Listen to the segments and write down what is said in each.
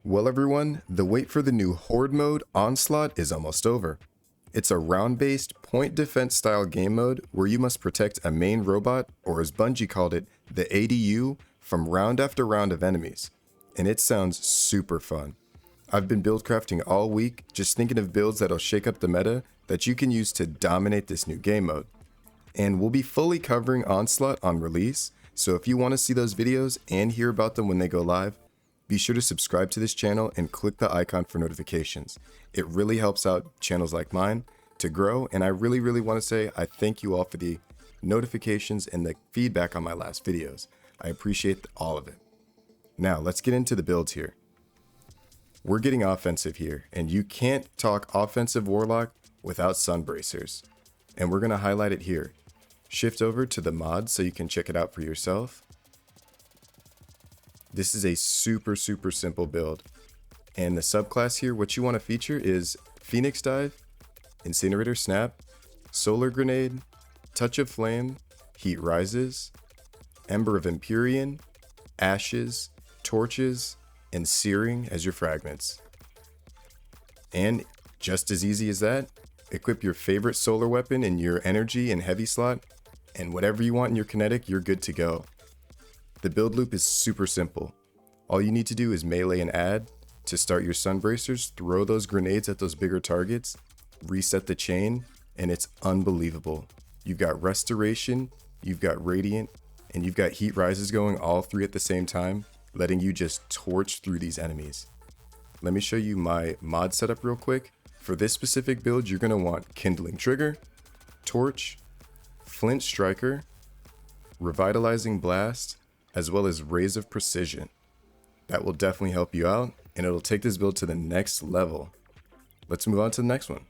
Well everyone, the wait for the new Horde mode, Onslaught, is almost over. It's a round-based, point defense style game mode where you must protect a main robot, or as Bungie called it, the ADU, from round after round of enemies. And it sounds super fun. I've been build crafting all week, just thinking of builds that'll shake up the meta that you can use to dominate this new game mode. And we'll be fully covering Onslaught on release, so if you want to see those videos and hear about them when they go live, be sure to subscribe to this channel and click the icon for notifications. It really helps out channels like mine to grow, and I really want to say I thank you all for the notifications and the feedback on my last videos. I appreciate all of it. Now let's get into the builds here. We're getting offensive here, and you can't talk offensive Warlock without Sunbracers. And we're going to highlight it here. Shift over to the mod so you can check it out for yourself. This is a super simple build. And the subclass here, what you want to feature is Phoenix Dive, Incinerator Snap, Solar Grenade, Touch of Flame, Heat Rises, Ember of Empyrean, Ashes, Torches, and Searing as your fragments. And just as easy as that, equip your favorite solar weapon in your energy and heavy slot, and whatever you want in your kinetic, you're good to go. The build loop is super simple. All you need to do is melee and add to start your Sunbracers, throw those grenades at those bigger targets, reset the chain, and it's unbelievable. You've got Restoration, you've got Radiant, and you've got Heat Rises going all three at the same time, letting you just torch through these enemies. Let me show you my mod setup real quick. For this specific build, you're going to want Kindling Trigger, Torch, Flint Striker, Revitalizing Blast, as well as Rays of Precision. That will definitely help you out, and it'll take this build to the next level. Let's move on to the next one.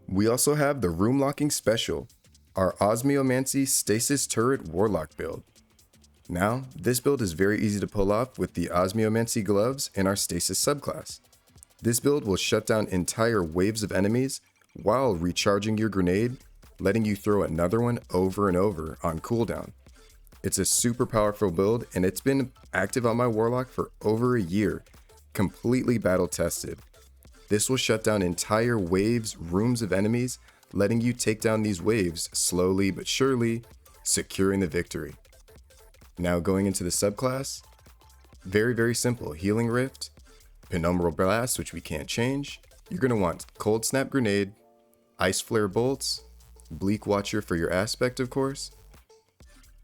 We also have the Room Locking Special, our Osmiomancy Stasis Turret Warlock build. Now, this build is very easy to pull off with the Osmiomancy gloves and our Stasis subclass. This build will shut down entire waves of enemies while recharging your grenade, letting you throw another one over and over on cooldown. It's a super powerful build, and it's been active on my Warlock for over a year, completely battle tested. This will shut down entire waves, rooms of enemies, letting you take down these waves slowly but surely, securing the victory. Now going into the subclass, very simple. Healing Rift, Penumbral Blast, which we can't change. You're going to want Cold Snap Grenade, Ice Flare Bolts, Bleak Watcher for your aspect, of course,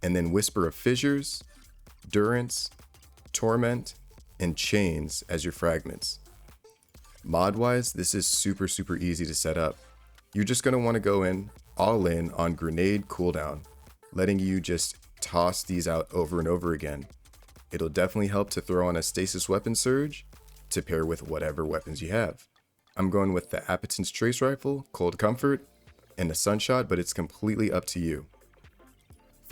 and then Whisper of Fissures, Durance, Torment, and Chains as your fragments. Mod-wise, this is super easy to set up. You're just going to want to go all in on Grenade cooldown, letting you just toss these out over and over again. It'll definitely help to throw on a Stasis Weapon Surge to pair with whatever weapons you have. I'm going with the Appetence Trace Rifle, Cold Comfort, and the Sunshot, but it's completely up to you.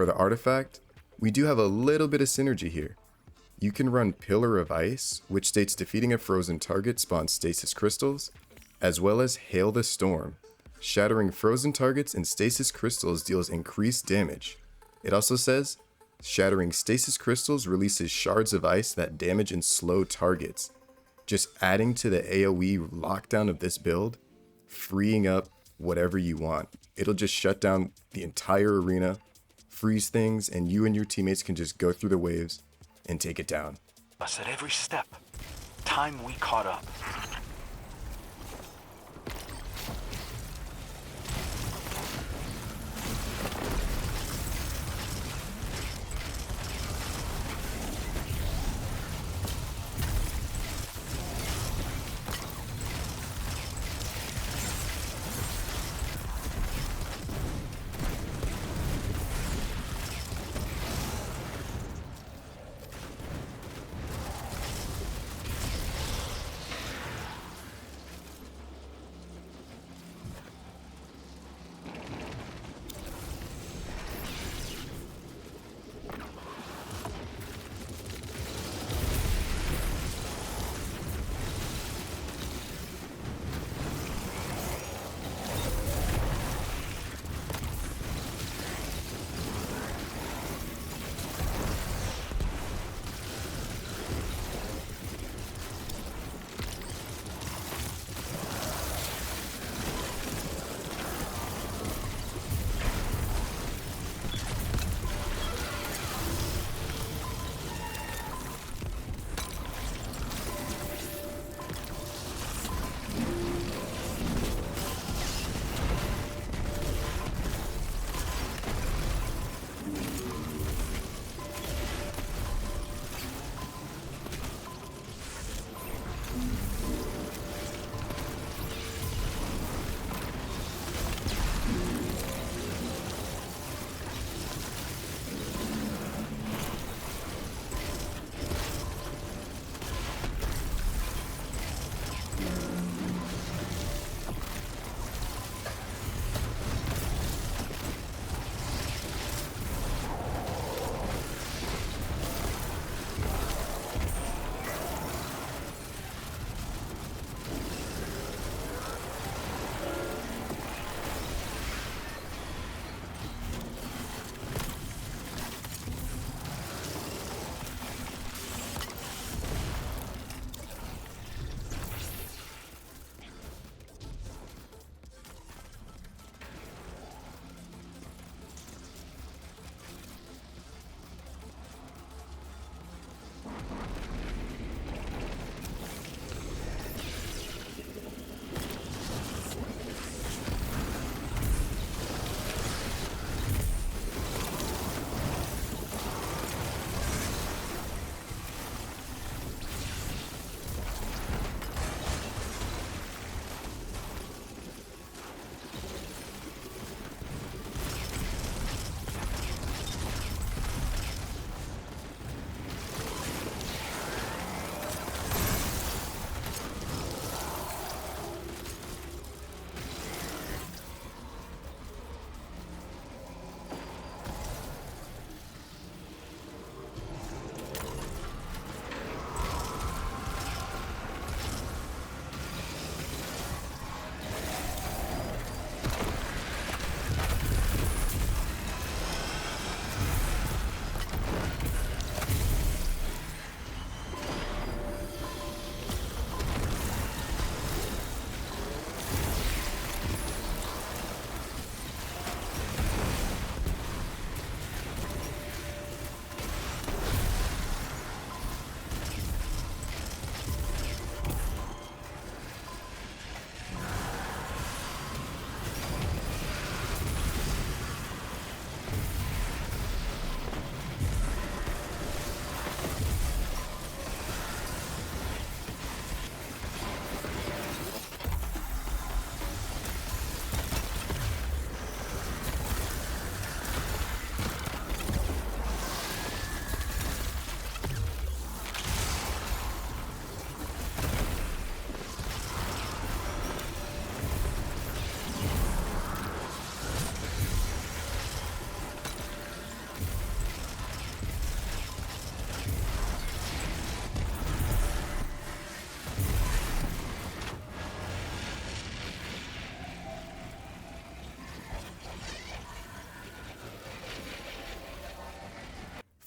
For the artifact, we do have a little bit of synergy here. You can run Pillar of Ice, which states defeating a frozen target spawns stasis crystals, as well as Hail the Storm. Shattering frozen targets and stasis crystals deals increased damage. It also says, shattering stasis crystals releases shards of ice that damage and slow targets. Just adding to the AoE lockdown of this build, freeing up whatever you want. It'll just shut down the entire arena, freeze things, and you and your teammates can just go through the waves and take it down. Us at every step. Time we caught up.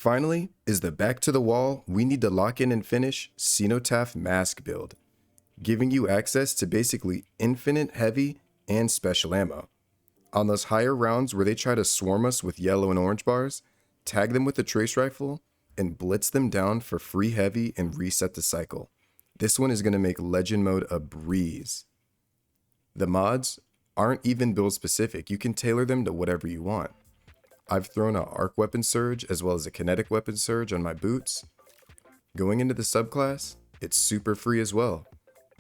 Finally is the back to the wall, we need to lock in and finish Cenotaph mask build, giving you access to basically infinite heavy and special ammo. On those higher rounds where they try to swarm us with yellow and orange bars, tag them with the trace rifle and blitz them down for free heavy and reset the cycle. This one is going to make legend mode a breeze. The mods aren't even build specific, you can tailor them to whatever you want. I've thrown an arc weapon surge as well as a kinetic weapon surge on my boots. Going into the subclass, it's super free as well.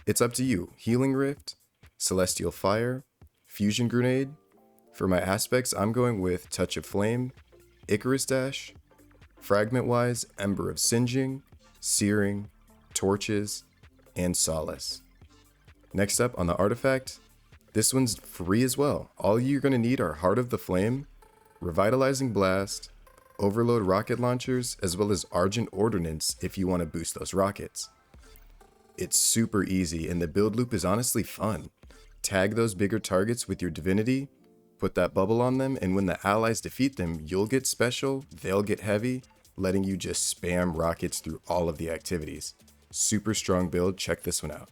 It's up to you, Healing Rift, Celestial Fire, Fusion Grenade. For my aspects, I'm going with Touch of Flame, Icarus Dash, Fragment-wise, Ember of Singeing, Searing, Torches, and Solace. Next up on the artifact, this one's free as well. All you're going to need are Heart of the Flame, Revitalizing Blast, Overload rocket launchers, as well as Argent Ordnance if you want to boost those rockets. It's super easy and the build loop is honestly fun. Tag those bigger targets with your divinity, put that bubble on them, and when the allies defeat them, you'll get special, they'll get heavy, letting you just spam rockets through all of the activities. Super strong build, check this one out.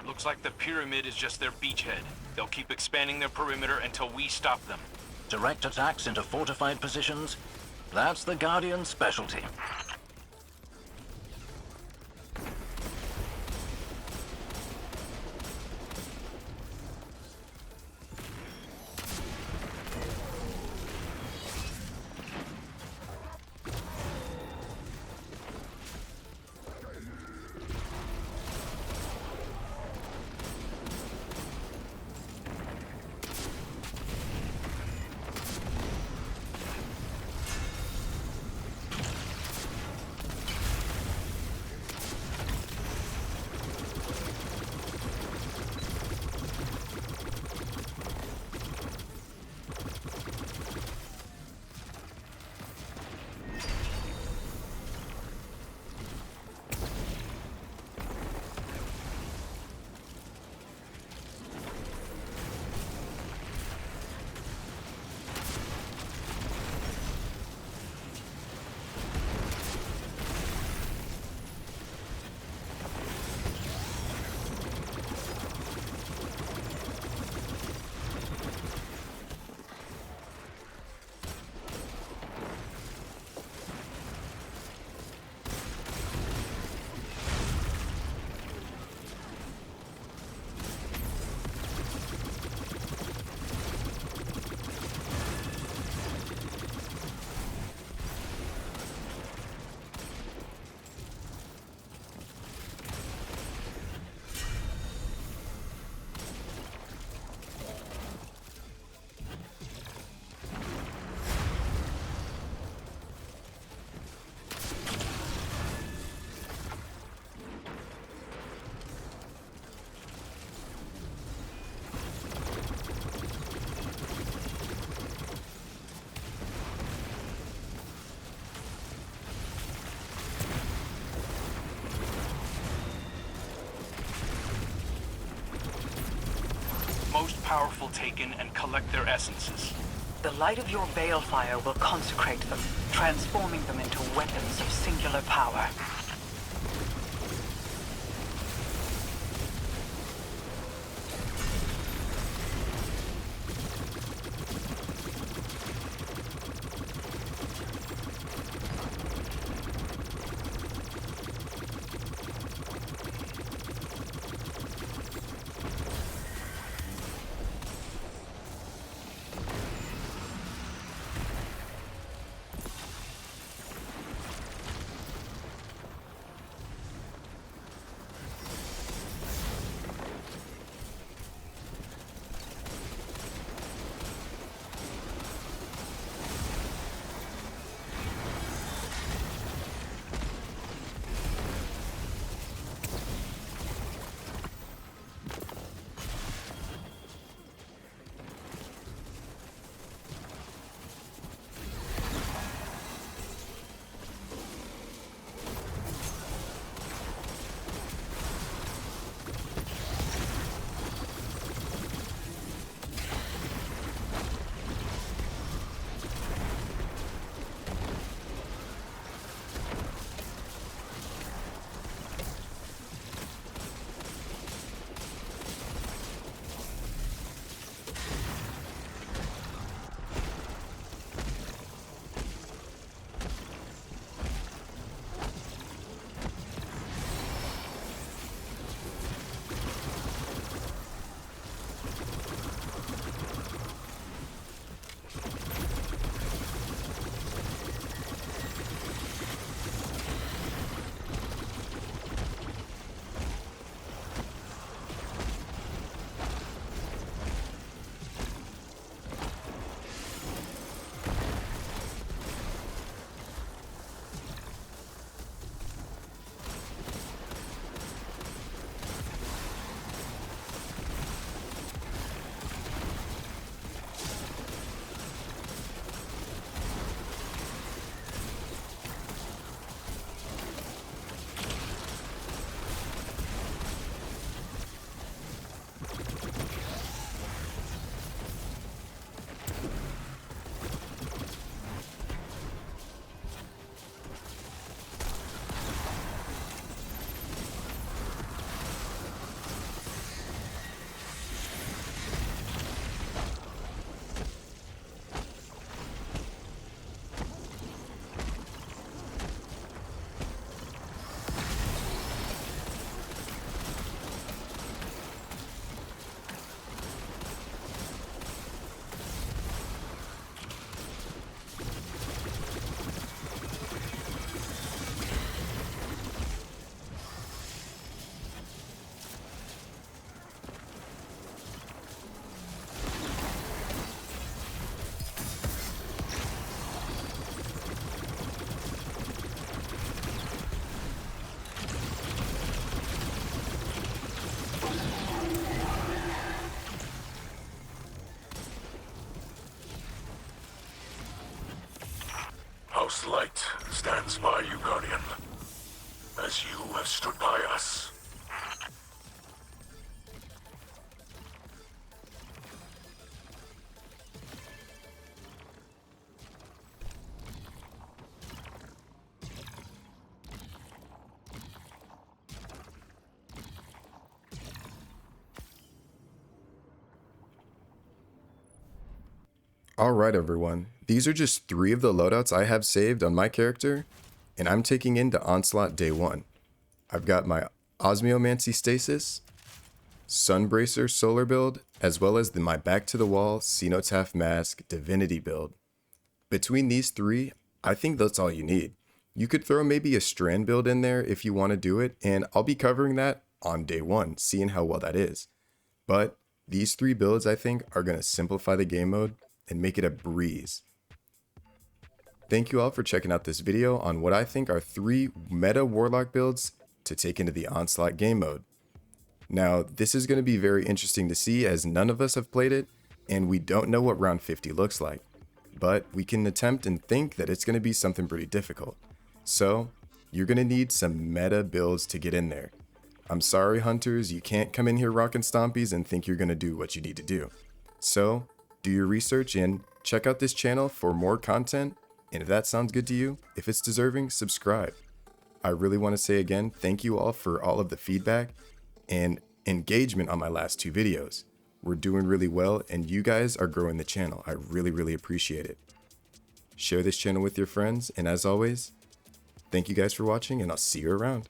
Looks like the pyramid is just their beachhead. They'll keep expanding their perimeter until we stop them. Direct attacks into fortified positions? That's the Guardian's specialty. Most powerful taken and collect their essences. The light of your balefire will consecrate them, transforming them into weapons of singular power. House Light stands by you, Guardian, as you have stood by us. Alright everyone, these are just 3 of the loadouts I have saved on my character, and I'm taking into Onslaught Day 1. I've got my Osmiomancy Stasis, Sunbracer Solar build, as well as my Back to the Wall Cenotaph Mask Divinity build. Between these 3, I think that's all you need. You could throw maybe a Strand build in there if you want to do it, and I'll be covering that on Day 1, seeing how well that is. But these 3 builds I think are going to simplify the game mode and make it a breeze. Thank you all for checking out this video on what I think are 3 meta Warlock builds to take into the Onslaught game mode. Now, this is going to be very interesting to see as none of us have played it, and we don't know what round 50 looks like. But we can attempt and think that it's going to be something pretty difficult. So, you're going to need some meta builds to get in there. I'm sorry, hunters, you can't come in here rocking stompies and think you're going to do what you need to do. So, do your research and check out this channel for more content, and if that sounds good to you, if it's deserving, subscribe. I really want to say again, thank you all for all of the feedback and engagement on my last 2 videos. We're doing really well, and you guys are growing the channel. I really appreciate it. Share this channel with your friends, and as always, thank you guys for watching, and I'll see you around.